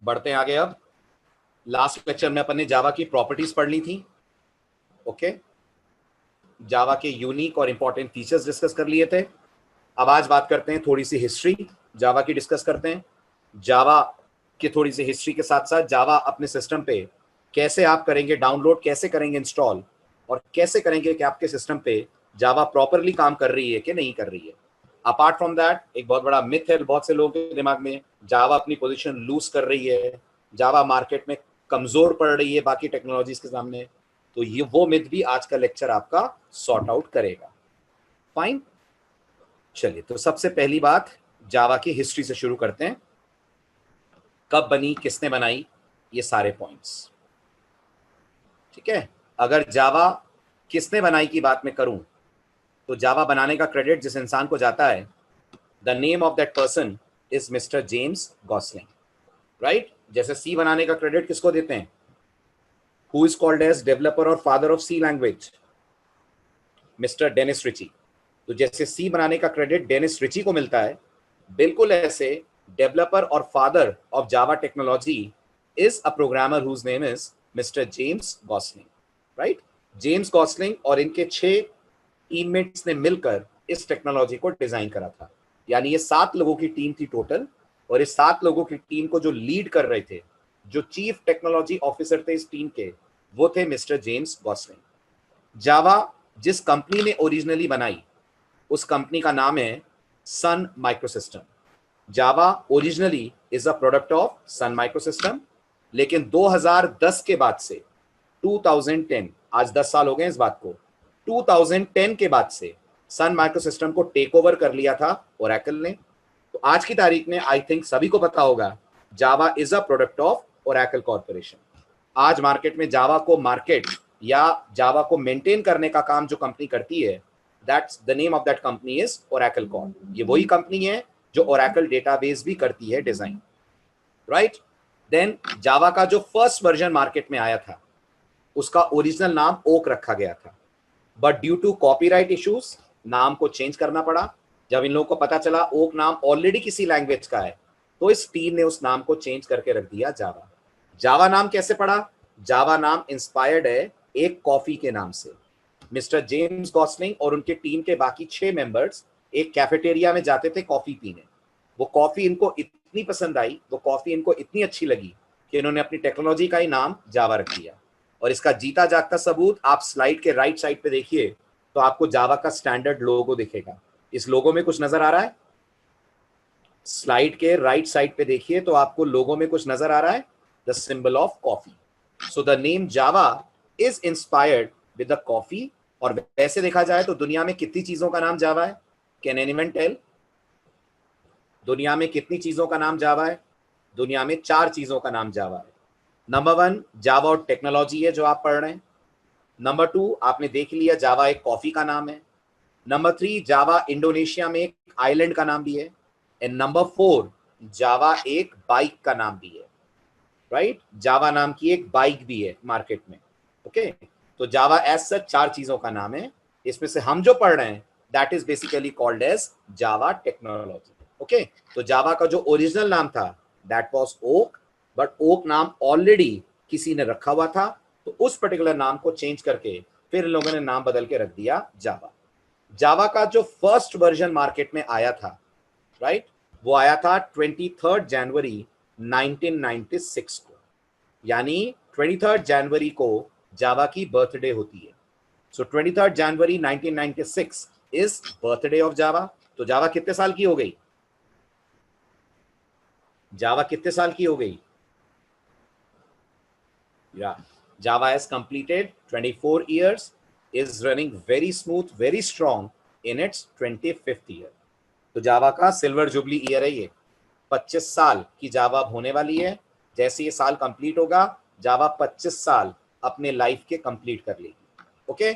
बढ़ते हैं आगे। अब लास्ट लेक्चर में अपन ने जावा की प्रॉपर्टीज पढ़ ली थी। ओके, जावा के यूनिक और इंपॉर्टेंट फीचर्स डिस्कस कर लिए थे। अब आज बात करते हैं, थोड़ी सी हिस्ट्री जावा की डिस्कस करते हैं। जावा की थोड़ी सी हिस्ट्री के साथ साथ जावा अपने सिस्टम पे कैसे आप करेंगे डाउनलोड, कैसे करेंगे इंस्टॉल, और कैसे करेंगे कि आपके सिस्टम पे जावा प्रॉपरली काम कर रही है कि नहीं कर रही है। अपार्ट फ्रॉम दैट, एक बहुत बड़ा मिथ है बहुत से लोगों के दिमाग में, जावा अपनी पोजीशन लूज कर रही है, जावा मार्केट में कमजोर पड़ रही है बाकी टेक्नोलॉजीज के सामने। तो ये वो मिथ भी आज का लेक्चर आपका सॉर्ट आउट करेगा। फाइन, चलिए तो सबसे पहली बात जावा की हिस्ट्री से शुरू करते हैं। कब बनी, किसने बनाई, ये सारे पॉइंट्स। ठीक है, अगर जावा किसने बनाई की बात मैं करूं तो जावा बनाने का क्रेडिट जिस इंसान को जाता है, the name of that person is mister James Gosling. Right, जैसे सी बनाने का क्रेडिट किसको देते हैं, who is called as developer और father of C language, mister Dennis Ritchie. तो जैसे सी बनाने का क्रेडिट डेनिस रिची को मिलता है, बिल्कुल ऐसे डेवलपर और father of Java technology is a programmer whose name is mister James Gosling. Right, James Gosling और इनके 6 टीममेट्स ने मिलकर इस टेक्नोलॉजी को डिजाइन करा था। यानी ये 7 लोगों की टीम थी टोटल, और इस 7 लोगों की टीम को जो लीड कर रहे थे, जो चीफ टेक्नोलॉजी ऑफिसर थे इस टीम के, वो थे मिस्टर जेम्स गॉसलिंग। जावा जिस कंपनी ने ओरिजिनली बनाई उस कंपनी का नाम है Sun Microsystem. Java originally is a product of Sun Microsystem, लेकिन 2010 के बाद से 2010, आज 10 साल हो गए इस बात को, 2010 के बाद से सन माइक्रोसिस्टम को टेक ओवर कर लिया था ओरेकल ने। तो आज की तारीख में आई थिंक सभी को पता होगा Java is a product of Oracle corporation. आज मार्केट में जावा को मार्केट या जावा को मेंटेन करने का काम जो कंपनी करती है, that's the name of that company is Oracle Corp. ये वही कंपनी है जो ओरेकल डेटाबेस भी करती है डिजाइन। राइट, देन जावा का जो फर्स्ट वर्जन मार्केट में आया था उसका ओरिजिनल नाम ओक रखा गया था, but due to copyright issues नाम को चेंज करना पड़ा। जब इन लोगों को पता चला ओक नाम ऑलरेडी किसी लैंग्वेज का है, तो इस टीम ने उस नाम को चेंज करके रख दिया जावा। जावा नाम कैसे पड़ा, जावा नाम इंस्पायर्ड है एक कॉफी के नाम से। मिस्टर जेम्स गॉसलिंग और उनके टीम के बाकी 6 मेंबर्स एक कैफेटेरिया में जाते थे कॉफी पीने। वो कॉफी इनको इतनी पसंद आई, वो कॉफी इनको इतनी अच्छी लगी कि इन्होंने अपनी टेक्नोलॉजी का ही नाम जावा रख दिया। और इसका जीता जागता सबूत आप स्लाइड के राइट साइड पे देखिए तो आपको जावा का स्टैंडर्ड लोगो दिखेगा। इस लोगो में कुछ नजर आ रहा है, स्लाइड के राइट साइड पे देखिए तो आपको लोगो में कुछ नजर आ रहा है, the symbol of coffee. So the name Java is inspired with the coffee. और वैसे देखा जाए तो दुनिया में कितनी चीजों का नाम जावा है, कैन एनीवन टेल? दुनिया में कितनी चीजों का नाम जावा है? दुनिया में 4 चीजों का नाम जावा है। नंबर 1 जावा और टेक्नोलॉजी है जो आप पढ़ रहे हैं। नंबर 2 आपने देख लिया जावा एक कॉफी का नाम है। नंबर 3 जावा इंडोनेशिया में एक आइलैंड का नाम भी है। एंड नंबर 4 जावा एक बाइक का नाम भी है। राइट, जावा नाम की एक बाइक भी है मार्केट में। ओके, तो जावा एज सच 4 चीजों का नाम है। इसमें से हम जो पढ़ रहे हैं that is basically called as Java technology. Okay, तो जावा का जो ओरिजिनल नाम था that was Oak, but Oak नाम ऑलरेडी किसी ने रखा हुआ था, तो उस पर्टिकुलर नाम को चेंज करके फिर इन लोगों ने नाम बदल के रख दिया जावा। जावा का जो फर्स्ट वर्जन मार्केट में आया था, राइट, वो आया था 23 जनवरी 1996 को। यानी 23 जनवरी को जावा की बर्थडे होती है। सो 23 जनवरी 1996 इज बर्थडे ऑफ जावा। तो जावा कितने साल की हो गई? जावा कितने साल की हो गई? Java has completed 24 years, is running very smooth, very strong in its 25th year. तो जावा का सिल्वर जुबली ईयर है ये। 25 साल की जावा होने वाली है। जैसे ये साल कंप्लीट होगा जावा 25 साल अपने लाइफ के कंप्लीट कर लेगी। ओके,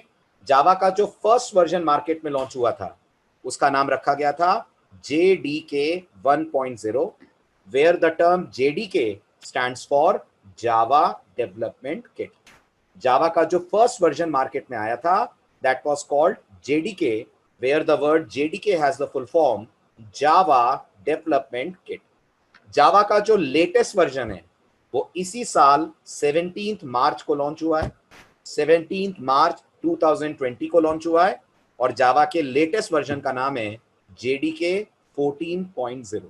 जावा का जो फर्स्ट वर्जन मार्केट में लॉन्च हुआ था उसका नाम रखा गया था JDK 1.0, where the term JDK stands for Java development kit. Java का जो फर्स्ट वर्जन मार्केट में आया था that was called JDK, where the word JDK has the full form Java Development Kit. जावा का जो लेटेस्ट वर्जन है वो इसी साल 17 मार्च को लॉन्च हुआ है, 17 मार्च 2020 को लॉन्च हुआ है, और जावा के लेटेस्ट वर्जन का नाम है JDK 14.0,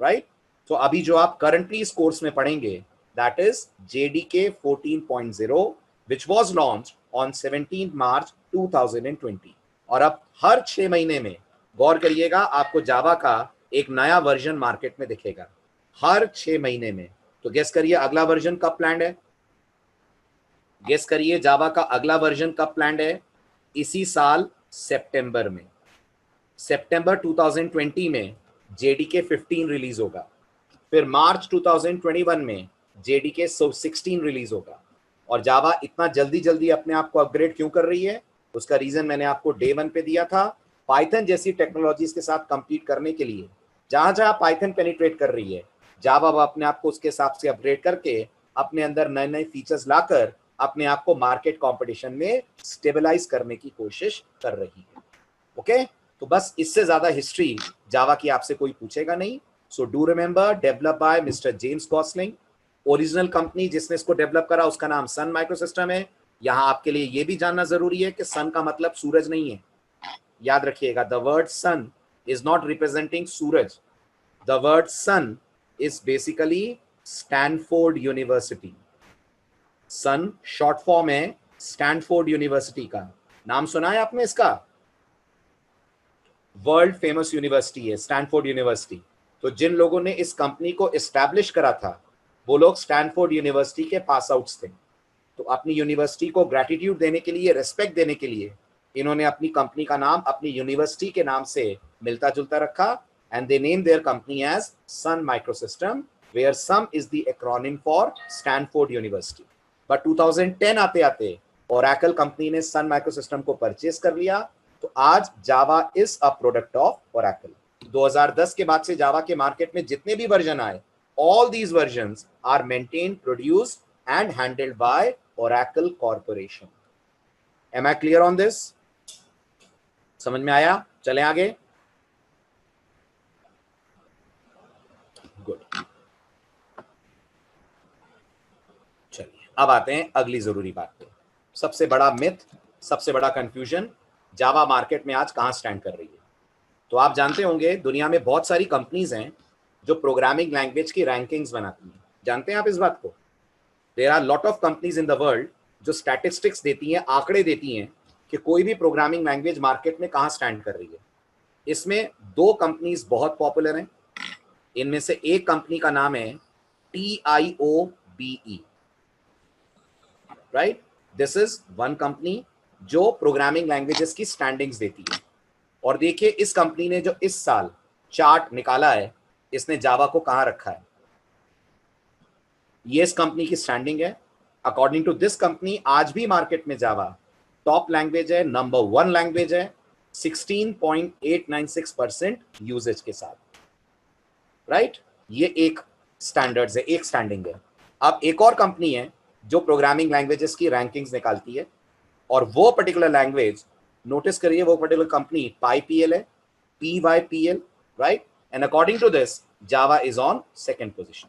राइट। तो अभी जो आप करंटली इस कोर्स में पढ़ेंगे that is JDK 14.0 which was launched on 17 मार्च 2020। और अब हर 6 महीने में गौर करिएगा आपको जावा का एक नया वर्जन मार्केट में दिखेगा, हर 6 महीने में। तो गेस करिए अगला वर्जन कब प्लान्ड है, गेस करिए जावा का अगला वर्जन कब प्लान्ड है। इसी साल सितंबर में, सितंबर 2020 में JDK 15 रिलीज होगा, फिर मार्च 2021 में JDK 16 रिलीज होगा। और जावा इतना जल्दी जल्दी अपने आप को अपग्रेड क्यों कर रही है, उसका रीजन मैंने आपको डे 1 पे दिया था। पाइथन जैसी टेक्नोलॉजीज के साथ कंपीट करने के लिए जहां जहां पाइथन पेनिट्रेट कर रही है, जावा अपने आप को उसके हिसाब से अपग्रेड करके अपने अंदर नए नए फीचर्स लाकर अपने आप को मार्केट कंपटीशन में स्टेबलाइज करने की कोशिश कर रही है। ओके, तो बस इससे ज्यादा हिस्ट्री जावा की आपसे कोई पूछेगा नहीं। So do remember, develop by mister James Gosling. Original company जिसने इसको डेवलप करा उसका नाम सन माइक्रोसिस्टम है। यहां आपके लिए यह भी जानना जरूरी है कि सन का मतलब सूरज नहीं है, याद रखिएगा। The word Sun is not representing सूरज, the word Sun is basically Stanford University. Sun short form है स्टैनफोर्ड यूनिवर्सिटी का। नाम सुना है आपने इसका? वर्ल्ड फेमस यूनिवर्सिटी है स्टैनफोर्ड यूनिवर्सिटी। तो जिन लोगों ने इस कंपनी को एस्टैब्लिश करा था वो लोग स्टैनफोर्ड यूनिवर्सिटी के पास आउट्स थे। तो अपनी यूनिवर्सिटी को ग्रैटिट्यूड देने के लिए, रेस्पेक्ट देने के लिए इन्होंने अपनी कंपनी का नाम अपनी यूनिवर्सिटी के नाम से मिलता जुलता रखा, and they name their company as Sun Microsystem, where sum is the acronym for Stanford University. But 2010 आते आते ओरेकल कंपनी ने सन माइक्रोसिस्टम को परचेज कर लिया। तो आज Java is a product of Oracle. 2010 के बाद से जावा के मार्केट में जितने भी वर्जन आए, all these versions are maintained, produced and handled by Oracle Corporation. Am I clear on this? समझ में आया? चलें आगे। गुड, चलिए अब आते हैं अगली जरूरी बात पे। सबसे बड़ा मिथ, सबसे बड़ा कंफ्यूजन, जावा मार्केट में आज कहां स्टैंड कर रही है। तो आप जानते होंगे दुनिया में बहुत सारी कंपनीज हैं जो प्रोग्रामिंग लैंग्वेज की रैंकिंग्स बनाती हैं। जानते हैं आप इस बात को? There are lot of companies in the world जो स्टैटिस्टिक्स देती हैं, आंकड़े देती हैं कि कोई भी प्रोग्रामिंग लैंग्वेज मार्केट में कहां स्टैंड कर रही है। इसमें 2 कंपनीज बहुत पॉपुलर हैं। इनमें से एक कंपनी का नाम है TIOBE, right. This is one company जो प्रोग्रामिंग लैंग्वेजेस की स्टैंडिंग्स देती है। और देखिए इस कंपनी ने जो इस साल चार्ट निकाला है, इसने जावा को कहां रखा है। ये इस कंपनी की स्टैंडिंग है। अकॉर्डिंग टू दिस कंपनी आज भी मार्केट में जावा टॉप लैंग्वेज है, नंबर 1 लैंग्वेज है 16.896% यूजेज के साथ, राइट। ये एक स्टैंडर्ड्स है, एक स्टैंडिंग है। अब एक और कंपनी है जो प्रोग्रामिंग लैंग्वेजेस की रैंकिंग्स निकालती है, और वो पर्टिकुलर लैंग्वेज, नोटिस करिए वो पर्टिकुलर कंपनी PyPL है, PYPL, right. And according to this Java is on second position.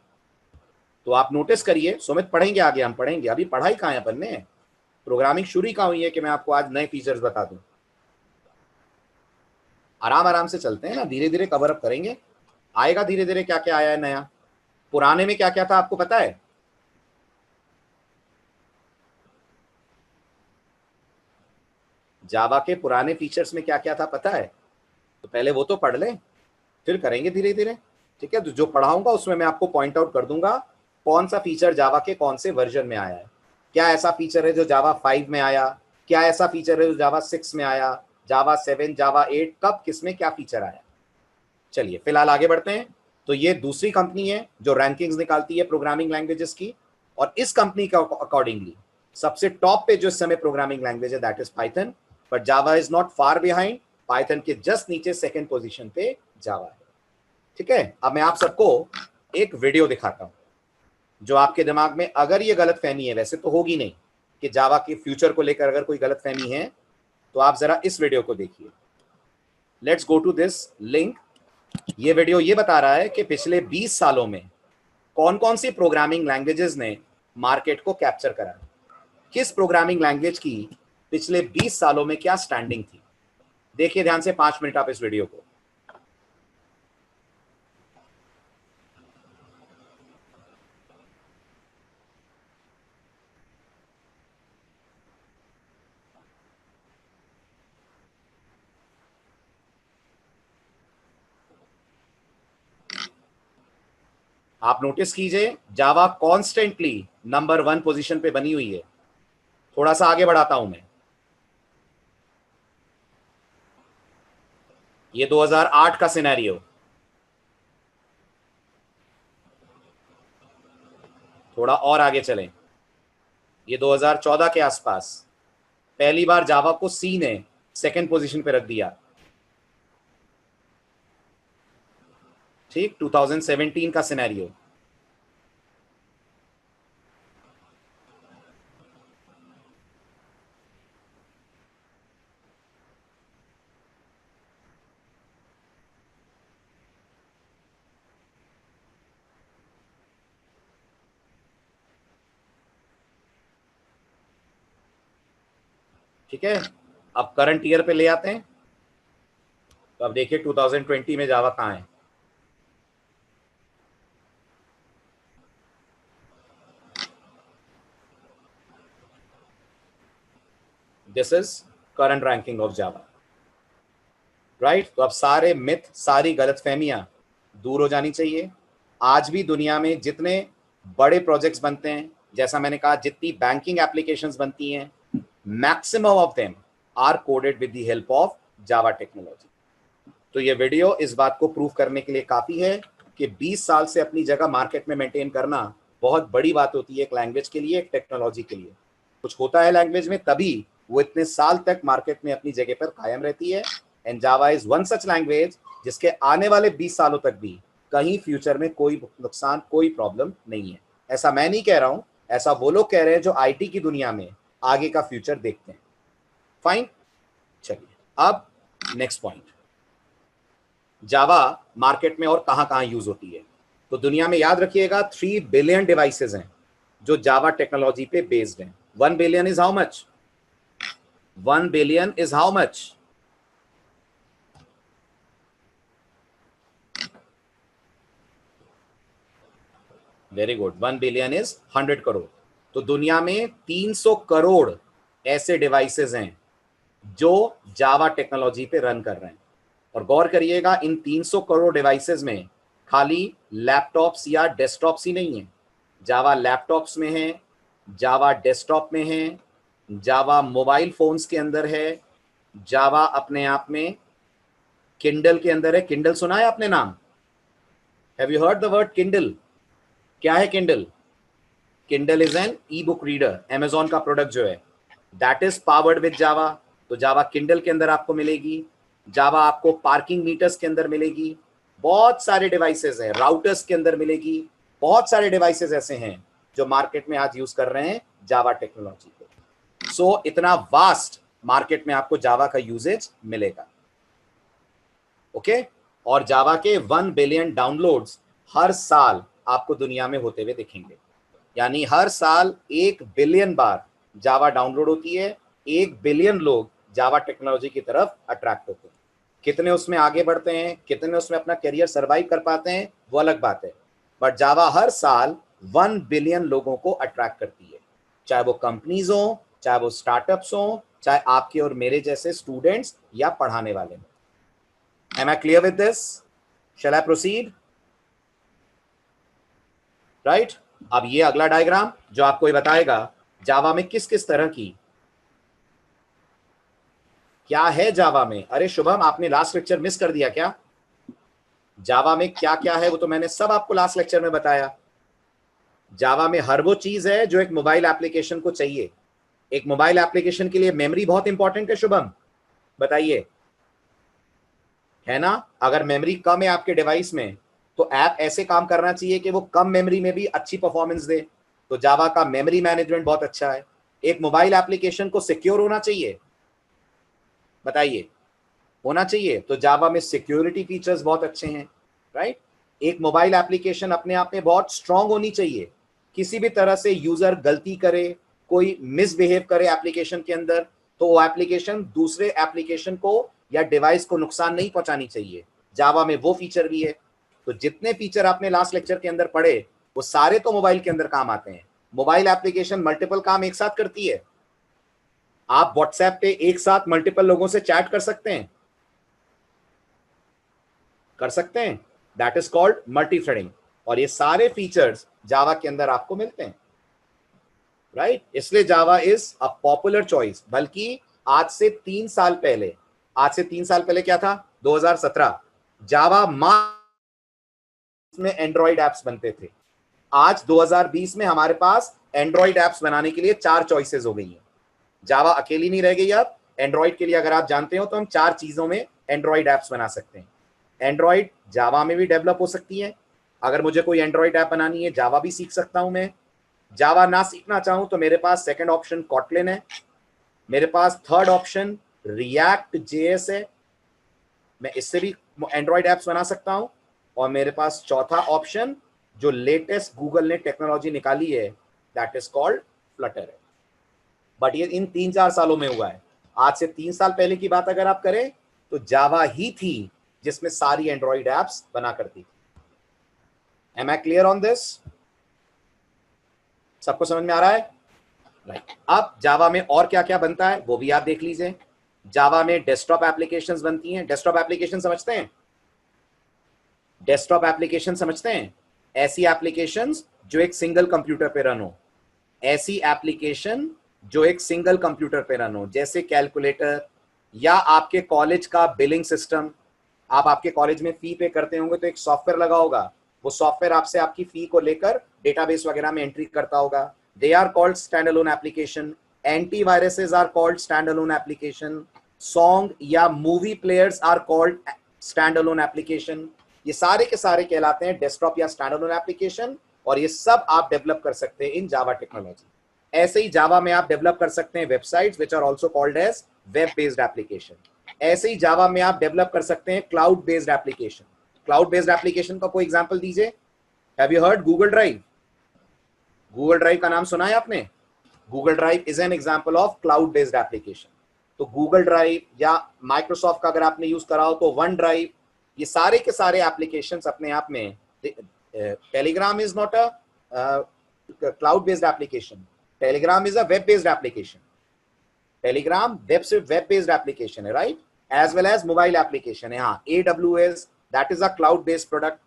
तो आप नोटिस करिए, सुमित पढ़ेंगे आगे, हम पढ़ेंगे, अभी पढ़ाई कहां है अपन ने, प्रोग्रामिंग शुरू ही कहां हुई है कि मैं आपको आज नए फीचर्स बता दूं। आराम आराम से चलते हैं ना, धीरे धीरे कवर अप करेंगे। आएगा धीरे धीरे क्या क्या आया है नया। पुराने में क्या क्या था आपको पता है? जावा के पुराने फीचर्स में क्या क्या था पता है? तो पहले वो तो पढ़ लें, फिर करेंगे धीरे धीरे, ठीक है। तो जो पढ़ाऊंगा उसमें मैं आपको पॉइंट आउट कर दूंगा कौन सा फीचर जावा के कौन से वर्जन में आया है। क्या ऐसा फीचर है जो जावा 5 में आया, क्या ऐसा फीचर है जो जावा 6 में आया, जावा 7, जावा 8, कब किसमें क्या फीचर आया। चलिए फिलहाल आगे बढ़ते हैं। तो ये दूसरी कंपनी है जो रैंकिंग्स निकालती है प्रोग्रामिंग लैंग्वेजेस की, और इस कंपनी का अकॉर्डिंगली सबसे टॉप पे जो इस समय प्रोग्रामिंग लैंग्वेज है that is Python, but Java is not far behind. Python के जस्ट नीचे सेकंड पोजीशन पे जावा है, ठीक है। अब मैं आप सबको एक वीडियो दिखाता हूं जो आपके दिमाग में अगर ये गलत फहमी है, वैसे तो होगी नहीं कि जावा के फ्यूचर को लेकर अगर कोई गलत फहमी है, तो आप जरा इस वीडियो को देखिए। Let's go to this link. ये वीडियो ये बता रहा है कि पिछले 20 सालों में कौन कौन सी प्रोग्रामिंग लैंग्वेजेस ने मार्केट को कैप्चर करा, किस प्रोग्रामिंग लैंग्वेज की पिछले 20 सालों में क्या स्टैंडिंग थी। देखिए ध्यान से, 5 मिनट आप इस वीडियो को। आप नोटिस कीजिए, जावा कॉन्स्टेंटली नंबर 1 पोजीशन पे बनी हुई है। थोड़ा सा आगे बढ़ाता हूं मैं। ये 2008 का सिनेरियो, थोड़ा और आगे चलें, ये 2014 के आसपास पहली बार जावा को सी ने सेकंड पोजीशन पे रख दिया। ठीक, 2017 का सिनेरियो, ठीक है। अब करंट ईयर पे ले आते हैं, तो अब देखिए 2020 में जावा कहां है। This is current ranking of Java, right. तो अब सारे मिथ, सारी गलतफहमियां दूर हो जानी चाहिए। आज भी दुनिया में जितने बड़े प्रोजेक्ट्स बनते हैं, जैसा मैंने कहा, जितनी बैंकिंग एप्लीकेशंस बनती हैं, maximum of them are coded with the help of Java technology. तो ये वीडियो इस बात को प्रूव करने के लिए काफी है कि 20 साल से अपनी जगह मार्केट में मेंटेन करना बहुत बड़ी बात होती है एक लैंग्वेज के लिए, एक टेक्नोलॉजी के लिए। कुछ होता है लैंग्वेज में, तभी वो इतने साल तक मार्केट में अपनी जगह पर कायम रहती है। And Java is one such language जिसके आने वाले 20 सालों तक भी कहीं फ्यूचर में कोई नुकसान, कोई प्रॉब्लम नहीं है। ऐसा मैं नहीं कह रहा हूं, ऐसा वो लोग कह रहे हैं जो आईटी की दुनिया में आगे का फ्यूचर देखते हैं। फाइन, चलिए अब नेक्स्ट पॉइंट, जावा मार्केट में और कहां कहां यूज होती है। तो दुनिया में याद रखिएगा 3 बिलियन डिवाइसेस हैं जो जावा टेक्नोलॉजी पे बेस्ड हैं। 1 billion is how much? 1 billion is how much? Very good, 1 billion is 100 crore. तो दुनिया में 300 करोड़ ऐसे डिवाइसेस हैं जो जावा टेक्नोलॉजी पे रन कर रहे हैं। और गौर करिएगा, इन 300 करोड़ डिवाइसेस में खाली लैपटॉप्स या डेस्कटॉप्स ही नहीं है। जावा लैपटॉप्स में है, जावा डेस्कटॉप में है, जावा मोबाइल फोन्स के अंदर है, जावा अपने आप में किंडल के अंदर है। किंडल सुना है आपने नाम? Have you heard the word Kindle? क्या है Kindle? Kindle is an e book reader, Amazon का प्रोडक्ट जो है, that is powered with Java. तो जावा किंडल के अंदर आपको मिलेगी, जावा आपको पार्किंग मीटर्स के अंदर मिलेगी, बहुत सारे डिवाइसेस हैं, राउटर्स के अंदर मिलेगी। बहुत सारे डिवाइसेस ऐसे हैं जो मार्केट में आज यूज कर रहे हैं जावा टेक्नोलॉजी को। सो इतना वास्ट मार्केट में आपको जावा का यूजेज मिलेगा। ओके, और जावा के 1 बिलियन डाउनलोड्स हर साल आपको दुनिया में होते हुए दिखेंगे। यानी हर साल 1 बिलियन बार जावा डाउनलोड होती है, 1 बिलियन लोग जावा टेक्नोलॉजी की तरफ अट्रैक्ट होते हैं। कितने उसमें आगे बढ़ते हैं, कितने उसमें अपना करियर सर्वाइव कर पाते हैं, वो अलग बात है। बट जावा हर साल 1 बिलियन लोगों को अट्रैक्ट करती है, चाहे वो कंपनीज हो, चाहे वो स्टार्टअप्स हो, चाहे आपके और मेरे जैसे स्टूडेंट्स या पढ़ाने वाले हो। Am I clear with this? Shall I proceed? Right? अब ये अगला डायग्राम जो आपको ये बताएगा जावा में किस किस तरह की क्या है जावा में। अरे शुभम, आपने लास्ट लेक्चर मिस कर दिया क्या? जावा में क्या क्या है वो तो मैंने सब आपको लास्ट लेक्चर में बताया। जावा में हर वो चीज है जो एक मोबाइल एप्लीकेशन को चाहिए। एक मोबाइल एप्लीकेशन के लिए मेमोरी बहुत इंपॉर्टेंट है शुभम, बताइए, है ना? अगर मेमोरी कम है आपके डिवाइस में तो ऐप ऐसे काम करना चाहिए कि वो कम मेमोरी में भी अच्छी परफॉर्मेंस दे। तो जावा का मेमोरी मैनेजमेंट बहुत अच्छा है। एक मोबाइल एप्लीकेशन को सिक्योर होना चाहिए, बताइए, होना चाहिए। तो जावा में सिक्योरिटी फीचर्स बहुत अच्छे हैं, राइट। एक मोबाइल एप्लीकेशन अपने आप में बहुत स्ट्रांग होनी चाहिए। किसी भी तरह से यूजर गलती करे, कोई मिसबिहेव करे एप्लीकेशन के अंदर, तो वो एप्लीकेशन दूसरे एप्लीकेशन को या डिवाइस को नुकसान नहीं पहुंचानी चाहिए। जावा में वो फीचर भी है। तो जितने फीचर आपने लास्ट लेक्चर के अंदर पढ़े वो सारे तो मोबाइल के अंदर काम आते हैं। मोबाइल एप्लीकेशन मल्टीपल काम एक साथ करती है। आप व्हाट्सएप पे एक साथ मल्टीपल लोगों से चैट कर सकते हैं, that is called multi threading. और ये सारे फीचर्स जावा के अंदर आपको मिलते हैं, राइट? इसलिए Java is a popular choice. बल्कि आज से 3 साल पहले क्या था? 2017 जावा में एंड्रॉइड एप्स बनते थे। आज 2020 में हमारे पास एंड्रॉइड एप्स बनाने के लिए 4 चॉइसेस हो गई हैं। जावा अकेली नहीं रह गई। अब एंड्रॉइड के लिए अगर आप जानते हो तो हम 4 चीजों में एंड्रॉइड एप्स बना सकते हैं। एंड्रॉइड जावा में भी डेवलप हो सकती है। अगर मुझे कोई एंड्रॉइड ऐप बनानी है जावा भी सीख सकता हूं मैं। जावा ना सीखना चाहूं तो मेरे पास सेकंड ऑप्शन कॉटलिन है, मेरे पास थर्ड ऑप्शन रिएक्ट जेएस है, मैं इससे भी एंड्रॉइड एप्स बना सकता हूं। और मेरे पास चौथा ऑप्शन जो लेटेस्ट गूगल ने टेक्नोलॉजी निकाली है दैट इज कॉल्ड फ्लटर है। बट ये इन 3-4 सालों में हुआ है। आज से 3 साल पहले की बात अगर आप करें तो जावा ही थी जिसमें सारी एंड्रॉइड एप्स बना करती थी। Am I clear on this? सबको समझ में आ रहा है? राइट। अब जावा में और क्या क्या बनता है वो भी आप देख लीजिए। जावा में डेस्कटॉप एप्लीकेशंस बनती हैं। डेस्कटॉप एप्लीकेशन समझते हैं? डेस्कटॉप एप्लीकेशन समझते हैं? ऐसी एप्लीकेशंस जो एक सिंगल कंप्यूटर पे रन हो, ऐसी एप्लीकेशन जो एक सिंगल कंप्यूटर पे रन हो, जैसे कैलकुलेटर या आपके कॉलेज का बिलिंग सिस्टम। आप आपके कॉलेज में फी पे करते होंगे तो एक सॉफ्टवेयर लगा होगा, वो सॉफ्टवेयर आपसे आपकी फी को लेकर डेटाबेस वगैरह में एंट्री करता होगा। They are called standalone application. Antiviruses are called standalone application. Song या movie players are called standalone application. ये सारे के सारे कहलाते हैं डेस्कटॉप या स्टैंड अलोन एप्लीकेशन। और ये सब आप डेवलप कर सकते हैं इन जावा टेक्नोलॉजी। ऐसे ही जावा में आप डेवलप कर सकते हैं websites which are also called as web based application. ऐसे ही जावा में आप डेवलप कर सकते हैं cloud based application. Cloud based application का कोई एग्जांपल दीजिए। Have you heard Google Drive? Google Drive का नाम सुना है आपने? Google Drive is an example of cloud based application. तो गूगल ड्राइव या माइक्रोसॉफ्ट का अगर आपने यूज करा हो तो वन ड्राइव, ये सारे के सारे एप्लीकेशंस अपने आप में। Telegram is not a cloud based application, Telegram is a web based application. Telegram web based application है, right? As well as mobile application है। हाँ, AWS that is a cloud based product.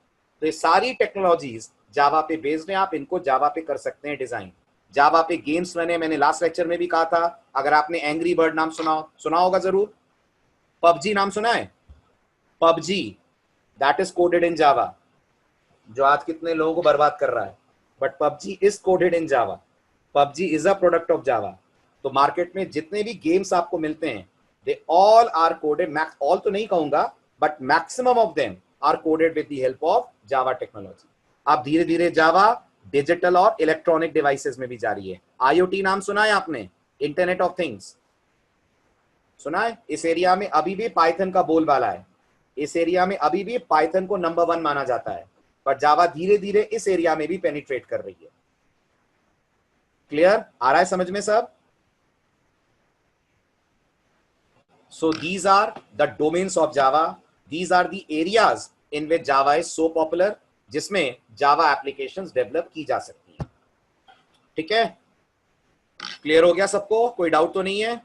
तो ये सारी technologies जावा पे based है। आप इनको जावा पे कर सकते हैं डिजाइन। जावा पे गेम्स बने, मैंने लास्ट लेक्चर में भी कहा था। अगर आपने एंग्री बर्ड नाम सुना होगा जरूर। पबजी नाम सुना है? PUBG that is coded in Java, जो आज कितने लोगों को बर्बाद कर रहा है। But PUBG is coded in Java. PUBG is a product of Java. तो मार्केट में जितने भी गेम्स आपको मिलते हैं they all are coded, all तो नहीं कहूंगा but maximum of them are coded with the help of Java technology. आप धीरे धीरे जावा डिजिटल और इलेक्ट्रॉनिक डिवाइसेस में भी जा रही है। IoT नाम सुना है आपने? इंटरनेट ऑफ थिंग्स सुना है? इस एरिया में अभी भी पाइथन का बोलबाला है। इस एरिया में अभी भी पाइथन को नंबर 1 माना जाता है। पर जावा धीरे धीरे इस एरिया में भी पेनिट्रेट कर रही है। क्लियर? आ रहा है समझ में सब? So these are the domains of Java. These are the areas in which Java is so popular, जिसमें Java applications डेवलप की जा सकती हैं। ठीक है? क्लियर हो गया सबको? कोई डाउट तो नहीं है?